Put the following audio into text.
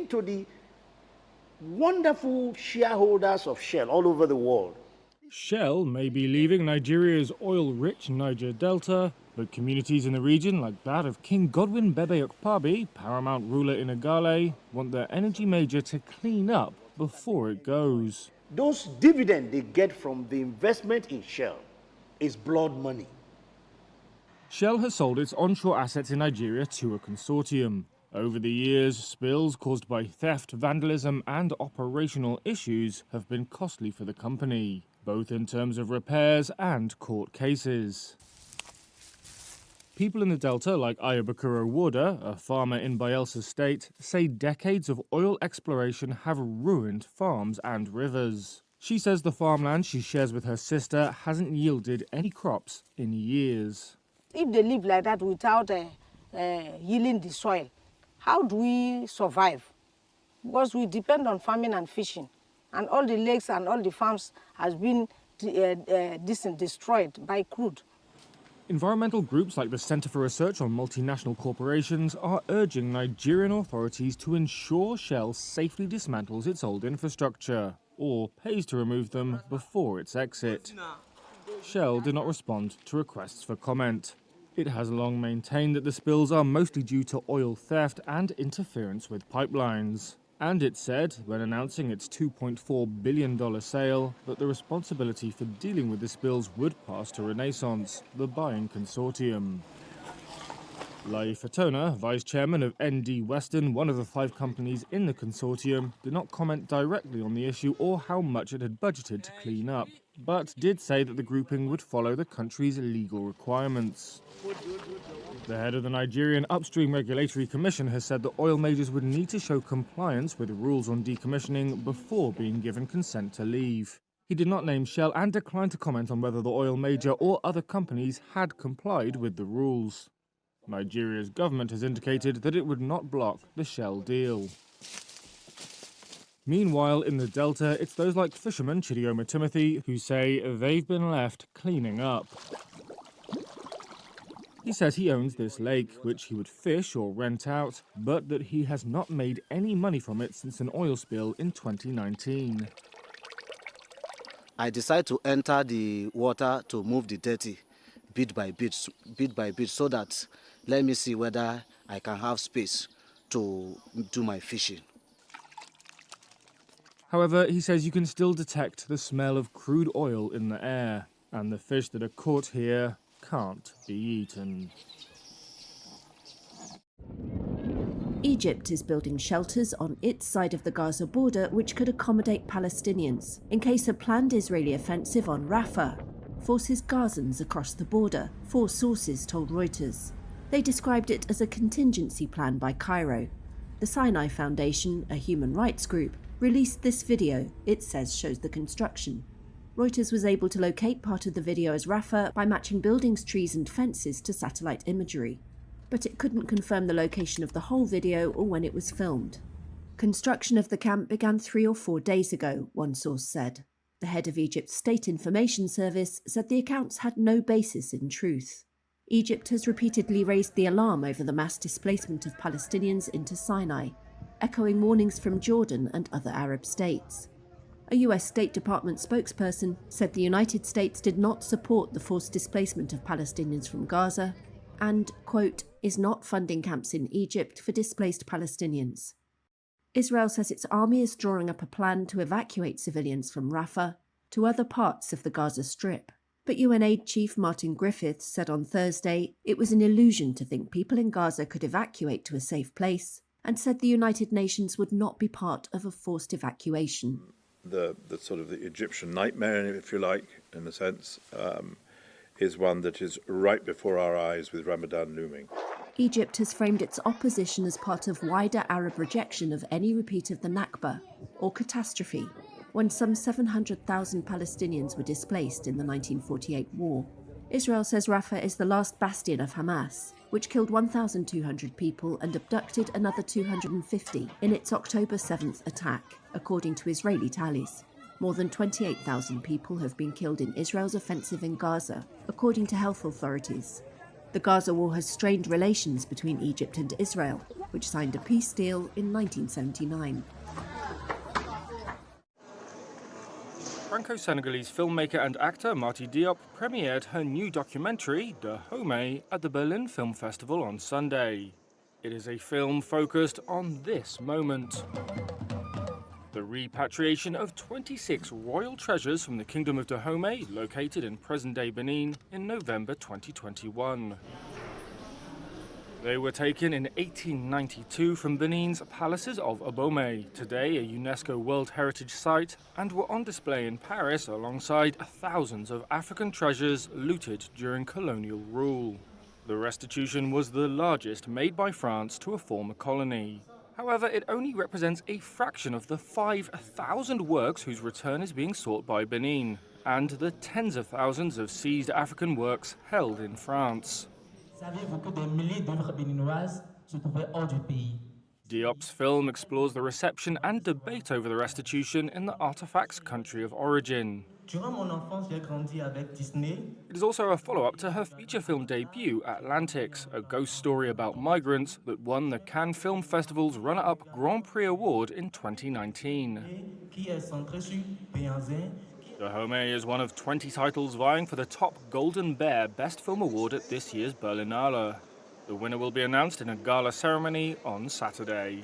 speak to the wonderful shareholders of Shell all over the world. Shell may be leaving Nigeria's oil-rich Niger Delta, but communities in the region, like that of King Godwin Bebe Okpabi, paramount ruler in Igale, want their energy major to clean up before it goes. Those dividends they get from the investment in Shell is blood money. Shell has sold its onshore assets in Nigeria to a consortium. Over the years, spills caused by theft, vandalism and operational issues have been costly for the company, both in terms of repairs and court cases. People in the Delta, like Ayobakuro Warda, a farmer in Bayelsa State, say decades of oil exploration have ruined farms and rivers. She says the farmland she shares with her sister hasn't yielded any crops in years. If they live like that without healing the soil, how do we survive? Because we depend on farming and fishing, and all the lakes and all the farms has been destroyed by crude. Environmental groups like the Center for Research on Multinational Corporations are urging Nigerian authorities to ensure Shell safely dismantles its old infrastructure or pays to remove them before its exit. Shell did not respond to requests for comment. It has long maintained that the spills are mostly due to oil theft and interference with pipelines. And it said, when announcing its $2.4 billion sale, that the responsibility for dealing with the spills would pass to Renaissance, the buying consortium. Lai Fatona, vice chairman of ND Western, one of the 5 companies in the consortium, did not comment directly on the issue or how much it had budgeted to clean up, but did say that the grouping would follow the country's legal requirements. The head of the Nigerian Upstream Regulatory Commission has said that oil majors would need to show compliance with rules on decommissioning before being given consent to leave. He did not name Shell and declined to comment on whether the oil major or other companies had complied with the rules. Nigeria's government has indicated that it would not block the Shell deal. Meanwhile, in the Delta, it's those like fisherman Chidioma Timothy who say they've been left cleaning up. He says he owns this lake, which he would fish or rent out, but that he has not made any money from it since an oil spill in 2019. I decided to enter the water to move the dirty bit by bit, so that let me see whether I can have space to do my fishing. However, he says you can still detect the smell of crude oil in the air, and the fish that are caught here can't be eaten. Egypt is building shelters on its side of the Gaza border which could accommodate Palestinians in case a planned Israeli offensive on Rafah forces Gazans across the border, 4 sources told Reuters. They described it as a contingency plan by Cairo. The Sinai Foundation, a human rights group, released this video it says shows the construction. Reuters was able to locate part of the video as Rafah by matching buildings, trees and fences to satellite imagery, but it couldn't confirm the location of the whole video or when it was filmed. Construction of the camp began 3 or 4 days ago, one source said. The head of Egypt's State Information Service said the accounts had no basis in truth. Egypt has repeatedly raised the alarm over the mass displacement of Palestinians into Sinai, echoing warnings from Jordan and other Arab states. A US State Department spokesperson said the United States did not support the forced displacement of Palestinians from Gaza and, quote, is not funding camps in Egypt for displaced Palestinians. Israel says its army is drawing up a plan to evacuate civilians from Rafah to other parts of the Gaza Strip. But UN Aid Chief Martin Griffiths said on Thursday it was an illusion to think people in Gaza could evacuate to a safe place, and said the United Nations would not be part of a forced evacuation. The sort of the Egyptian nightmare, if you like, in a sense, is one that is right before our eyes with Ramadan looming. Egypt has framed its opposition as part of wider Arab rejection of any repeat of the Nakba, or catastrophe, when some 700,000 Palestinians were displaced in the 1948 war. Israel says Rafah is the last bastion of Hamas, which killed 1,200 people and abducted another 250 in its October 7th attack, according to Israeli tallies. More than 28,000 people have been killed in Israel's offensive in Gaza, according to health authorities. The Gaza War has strained relations between Egypt and Israel, which signed a peace deal in 1979. Franco-Senegalese filmmaker and actor Marty Diop premiered her new documentary, Dahomey, at the Berlin Film Festival on Sunday. It is a film focused on this moment: the repatriation of 26 royal treasures from the Kingdom of Dahomey, located in present-day Benin, in November 2021. They were taken in 1892 from Benin's palaces of Abomey, today a UNESCO World Heritage Site, and were on display in Paris alongside thousands of African treasures looted during colonial rule. The restitution was the largest made by France to a former colony. However, it only represents a fraction of the 5,000 works whose return is being sought by Benin, and the tens of thousands of seized African works held in France. Diop's film explores the reception and debate over the restitution in the artifact's country of origin. It is also a follow-up to her feature film debut, Atlantics, a ghost story about migrants that won the Cannes Film Festival's runner-up Grand Prix Award in 2019. Dahomey is one of 20 titles vying for the top Golden Bear Best Film Award at this year's Berlinale. The winner will be announced in a gala ceremony on Saturday.